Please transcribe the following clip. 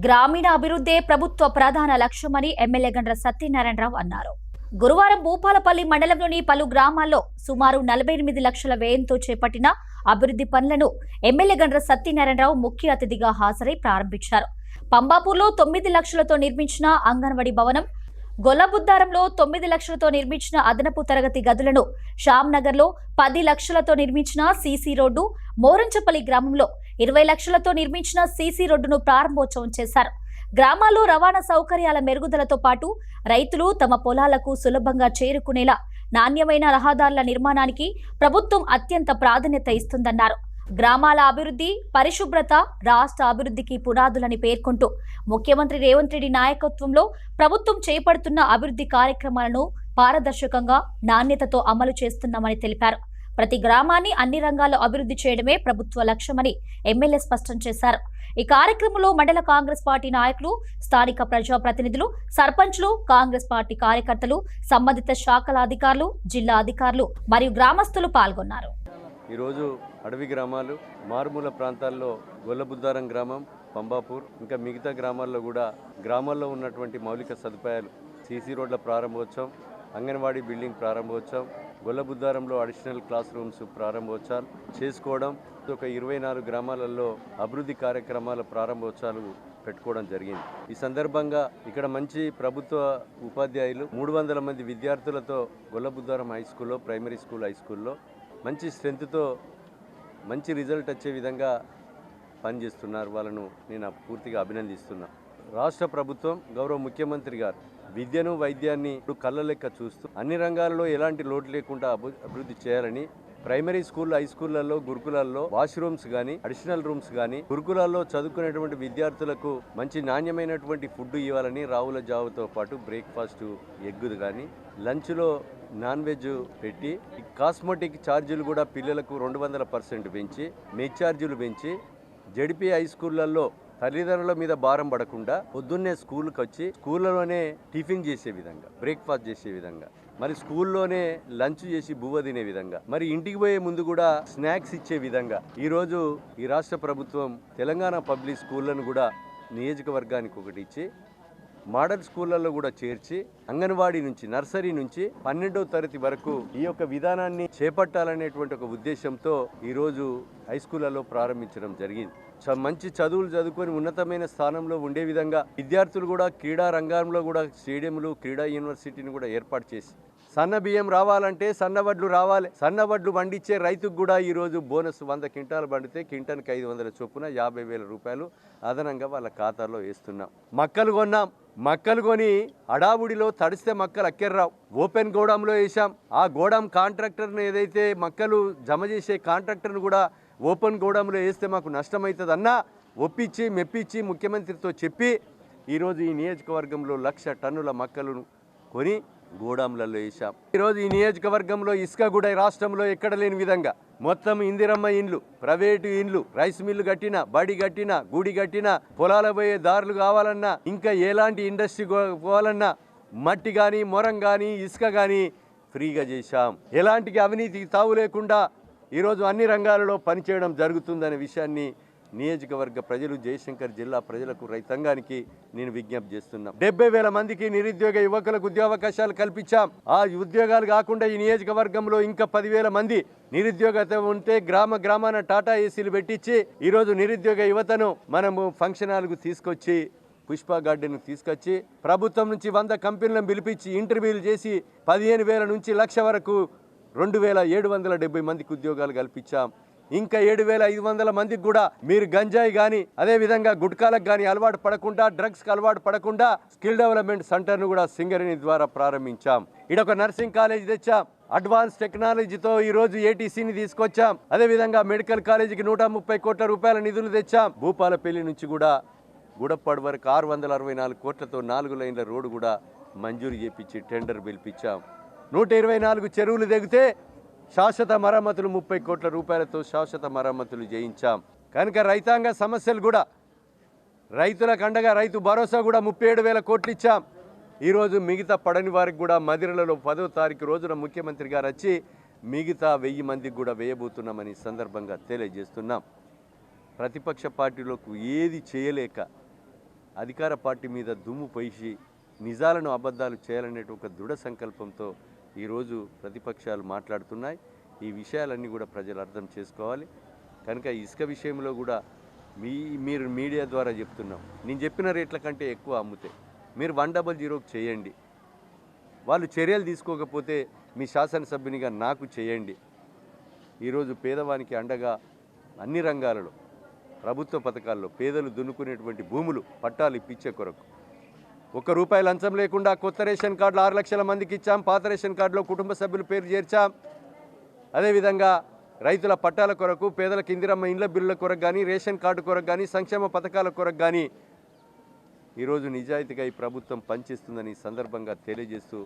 గ్రామీణ అభివృద్ధే ప్రభుత్వ ప్రధాన లక్ష్యమని ఎమ్మెల్యే గండ్ర సత్యనారాయణరావు అన్నారు. గురువారం భూపాలపల్లి మండలంలోని పలు గ్రామాల్లో సుమారు 48 లక్షల వ్యయంతో చేపట్టిన అభివృద్ధి పనులను ఎమ్మెల్యే గండ్ర సత్యనారాయణరావు ముఖ్య అతిథిగా హాజరై ప్రారంభించారు. పంబాపూర్లో 9 లక్షలతో నిర్మించిన అంగన్వాడీ భవనం, గొల్లబుద్దారంలో 9 లక్షలతో నిర్మించిన అదనపు తరగతి గదులను, శ్యామ్నగర్లో 10 లక్షలతో నిర్మించిన సీసీ రోడ్డు, మోరంచపల్లి గ్రామంలో 20 లక్షలతో నిర్మించిన సీసీ రోడ్డును ప్రారంభోత్సవం చేశారు. గ్రామాల్లో రవాణా సౌకర్యాల మెరుగుదలతో పాటు రైతులు తమ పొలాలకు సులభంగా చేరుకునేలా నాణ్యమైన రహదారుల నిర్మాణానికి ప్రభుత్వం అత్యంత ప్రాధాన్యత ఇస్తుందన్నారు. గ్రామాల అభివృద్ధి, పరిశుభ్రత రాష్ట్ర అభివృద్ధికి పునాదులని పేర్కొంటూ ముఖ్యమంత్రి రేవంత్ రెడ్డి నాయకత్వంలో ప్రభుత్వం చేపడుతున్న అభివృద్ధి కార్యక్రమాలను పారదర్శకంగా, నాణ్యతతో అమలు చేస్తున్నామని తెలిపారు. ప్రతి గ్రామాన్ని అన్ని రంగాల్లో అభివృద్ధి చేయడమే ప్రభుత్వ లక్ష్యమని ఎమ్మెల్యే స్పష్టం చేశారు. ఈ కార్యక్రమంలో మండల కాంగ్రెస్ పార్టీ నాయకులు, స్థానిక ప్రజాప్రతినిధులు, సర్పంచ్లు, కాంగ్రెస్ పార్టీ కార్యకర్తలు, సంబంధిత శాఖల అధికారులు, జిల్లా అధికారులు మరియు గ్రామస్తులు పాల్గొన్నారు. ఈరోజు అడవి గ్రామాలు, మారుమూల ప్రాంతాల్లో గొల్లబుద్దారం గ్రామం, పంబాపూర్, ఇంకా మిగతా గ్రామాల్లో కూడా గ్రామాల్లో ఉన్నటువంటి మౌలిక సదుపాయాలు, సీసీ రోడ్ల ప్రారంభోత్సవం, అంగన్వాడీ బిల్డింగ్ ప్రారంభోత్సవం, గొల్లబుద్దారంలో అడిషనల్ క్లాస్ రూమ్స్ ప్రారంభోత్సవాలు చేసుకోవడం, ఒక 24 గ్రామాలలో అభివృద్ధి కార్యక్రమాల ప్రారంభోత్సవాలు పెట్టుకోవడం జరిగింది. ఈ సందర్భంగా ఇక్కడ మంచి ప్రభుత్వ ఉపాధ్యాయులు 300 మంది విద్యార్థులతో గొల్లబుద్దారం హై స్కూల్లో, ప్రైమరీ స్కూల్, హై స్కూల్లో మంచి స్ట్రెంత్తో మంచి రిజల్ట్ వచ్చే విధంగా పనిచేస్తున్నారు. వాళ్ళను నేను పూర్తిగా అభినందిస్తున్నా. రాష్ట్ర ప్రభుత్వం, గౌరవ ముఖ్యమంత్రి గారు విద్యను, వైద్యాన్ని కళ్ళ లెక్క చూస్తూ అన్ని రంగాలలో ఎలాంటి లోటు లేకుండా అభివృద్ధి చేయాలని ప్రైమరీ స్కూల్, హై స్కూళ్లలో, గురుకులాల్లో వాష్రూమ్స్ కానీ, అడిషనల్ రూమ్స్ కానీ, గురుకులాల్లో చదువుకునేటువంటి విద్యార్థులకు మంచి నాణ్యమైనటువంటి ఫుడ్ ఇవ్వాలని రావుల జావుతో పాటు బ్రేక్ఫాస్ట్, ఎగ్ కానీ, లంచ్లో నాన్ వెజ్ పెట్టి, కాస్మెటిక్ ఛార్జీలు కూడా పిల్లలకు 200% పెంచి, మెస్ ఛార్జీలు పెంచి, జెడ్పీ హై స్కూళ్లలో తల్లిదండ్రుల మీద భారం పడకుండా పొద్దున్నే స్కూల్కి వచ్చి స్కూల్లోనే టిఫిన్ చేసే విధంగా, బ్రేక్ఫాస్ట్ చేసే విధంగా, మరి స్కూల్లోనే లంచ్ చేసి బువ్వ తినే విధంగా, మరి ఇంటికి పోయే ముందు కూడా స్నాక్స్ ఇచ్చే విధంగా ఈరోజు ఈ రాష్ట్ర ప్రభుత్వం తెలంగాణ పబ్లిక్ స్కూళ్లను కూడా నియోజకవర్గానికి ఒకటి ఇచ్చి మోడల్ స్కూళ్లలో కూడా చేర్చి అంగన్వాడీ నుంచి, నర్సరీ నుంచి 12వ తరగతి వరకు ఈ యొక్క విధానాన్ని చేపట్టాలనేటువంటి ఒక ఉద్దేశంతో ఈరోజు హై స్కూళ్లలో ప్రారంభించడం జరిగింది. మంచి చదువులు చదువుకొని ఉన్నతమైన స్థానంలో ఉండే విధంగా విద్యార్థులు కూడా క్రీడా రంగంలో కూడా స్టేడియంలు, క్రీడా యూనివర్సిటీని కూడా ఏర్పాటు చేసి, సన్న బియ్యం రావాలంటే సన్నవడ్లు రావాలి, సన్నవడ్లు పండించే రైతుకు కూడా ఈరోజు బోనస్ 100 క్వింటాలు పండితే క్వింటానికి 500 చొప్పున 50,000 రూపాయలు అదనంగా వాళ్ళ ఖాతాలో వేస్తున్నాం. మక్కలు కొన్నాం, మక్కలు కొని అడావుడిలో తడిస్తే మక్కలు అక్కెర్రావు, ఓపెన్ గోడాంలో వేసాం. ఆ గోడాం కాంట్రాక్టర్ని, ఏదైతే మక్కలు జమ చేసే కాంట్రాక్టర్ను కూడా ఓపెన్ గోడాంలో వేస్తే మాకు నష్టమవుతుందన్నా ఒప్పించి మెప్పించి ముఖ్యమంత్రితో చెప్పి ఈరోజు ఈ నియోజకవర్గంలో 1,00,000 టన్నుల మక్కలను కొని గోడాంలలో వేసాం. ఈరోజు ఈ నియోజకవర్గంలో ఇసుక కూడా రాష్ట్రంలో ఎక్కడ లేని విధంగా మొత్తం ఇందిరమ్మ ఇండ్లు, ప్రైవేటు ఇండ్లు, రైస్ మిల్లు కట్టినా, బడి కట్టినా, గుడి కట్టినా, పొలాల పోయే దారులు కావాలన్నా, ఇంకా ఎలాంటి ఇండస్ట్రీ పోవాలన్నా మట్టి కానీ, మొరం కానీ, ఇసుక కానీ ఫ్రీగా చేశాం. ఎలాంటి అవినీతికి తావు లేకుండా ఈరోజు అన్ని రంగాలలో పనిచేయడం జరుగుతుందనే విషయాన్ని నియోజకవర్గ ప్రజలు, జయశంకర్ జిల్లా ప్రజలకు, రైతాంగానికి నేను విజ్ఞప్తి చేస్తున్నాం. 70,000 మందికి నిరుద్యోగ యువకులకు ఉద్యోగావకాశాలు కల్పించాం. ఆ ఉద్యోగాలు కాకుండా ఈ నియోజకవర్గంలో ఇంకా 10,000 మంది నిరుద్యోగత ఉంటే గ్రామాన టాటా ఏసీలు పెట్టించి ఈరోజు నిరుద్యోగ యువతను మనము ఫంక్షన్ హాల్కు తీసుకొచ్చి, పుష్ప గార్డెన్కు తీసుకొచ్చి ప్రభుత్వం నుంచి 100 కంపెనీలను పిలిపించి ఇంటర్వ్యూలు చేసి 15,000 నుంచి 1,00,000 వరకు 2,770 మందికి ఉద్యోగాలు కల్పించాం. ఇంకా 7,500 మందికి కూడా మీరు గంజాయి కానీ, అదేవిధంగా గుట్కాలకు కానీ అలవాటు పడకుండా, డ్రగ్స్కి అలవాటు పడకుండా స్కిల్ డెవలప్మెంట్ సెంటర్ను కూడా సింగరేణి ద్వారా ప్రారంభించాం. ఇడొక నర్సింగ్ కాలేజ్ తెచ్చాం. అడ్వాన్స్ టెక్నాలజీతో ఈరోజు ఏటీసీని తీసుకొచ్చాం. అదేవిధంగా మెడికల్ కాలేజీకి 130 కోట్ల రూపాయల నిధులు తెచ్చాం. భూపాలపల్లి నుంచి కూడా గుడప్పాడు వరకు 624 కోట్లతో 4 లైన్ల రోడ్డు కూడా మంజూరు చేపించి టెండర్ పిలిపించాం. 124 చెరువులు తెగితే శాశ్వత మరమ్మతులు 30 కోట్ల రూపాయలతో శాశ్వత మరమ్మతులు చేయించాం. కనుక రైతాంగ సమస్యలు కూడా, రైతులకు అండగా రైతు భరోసా కూడా 37,000 కోట్లు ఇచ్చాం. ఈరోజు మిగతా పడని వారికి కూడా మదిరలలో 10వ తారీఖు రోజున ముఖ్యమంత్రి గారు వచ్చి మిగతా 1000 మందికి కూడా వేయబోతున్నామని సందర్భంగా తెలియజేస్తున్నాం. ప్రతిపక్ష పార్టీలకు ఏది చేయలేక అధికార పార్టీ మీద దుమ్ము పోసి నిజాలను అబద్ధాలు చేయాలనే ఒక దృఢ సంకల్పంతో ఈరోజు ప్రతిపక్షాలు మాట్లాడుతున్నాయి. ఈ విషయాలన్నీ కూడా ప్రజలు అర్థం చేసుకోవాలి. కనుక ఇసుక విషయంలో కూడా మీరు మీడియా ద్వారా చెప్తున్నాం, నేను చెప్పిన రేట్ల కంటే ఎక్కువ అమ్ముతే మీరు 100 చేయండి. వాళ్ళు చర్యలు తీసుకోకపోతే మీ శాసనసభ్యునిగా నాకు చేయండి. ఈరోజు పేదవానికి అండగా అన్ని రంగాలలో ప్రభుత్వ పథకాల్లో పేదలు దున్నుకునేటువంటి భూములు పట్టాలు ఇప్పించే కొరకు ₹1 లంచం లేకుండా కొత్త రేషన్ కార్డులు 6 లక్షల మందికి ఇచ్చాం. పాత రేషన్ కార్డులో కుటుంబ సభ్యుల పేరు చేర్చాం. అదేవిధంగా రైతుల పట్టాల కొరకు, పేదలకు ఇందిరమ్మ ఇండ్ల బిల్లుల కొరకు కానీ, రేషన్ కార్డు కొరకు కానీ, సంక్షేమ పథకాల కొరకు కానీ ఈరోజు నిజాయితీగా ఈ ప్రభుత్వం పనిచేస్తుందని సందర్భంగా తెలియజేస్తూ